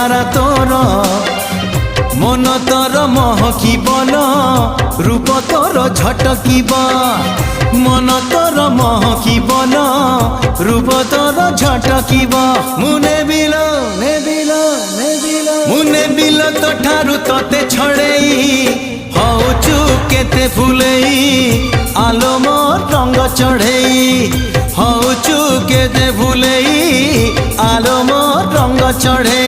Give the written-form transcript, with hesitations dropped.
সারা তোর মন তোর মহকিবন রূপ তোর ঝটকিব মন তোর মহকিবন রূপ তোর ঝটকিব মুনে বিল নেবিল নেবিল মুনে বিল তো ঠারু তোতে ছড়েই হউচু কেতে ফুলেই আলো মোর রঙ্গ চढ़ेई হউচু কেতে ফুলেই আলো মোর রঙ্গ চढ़े।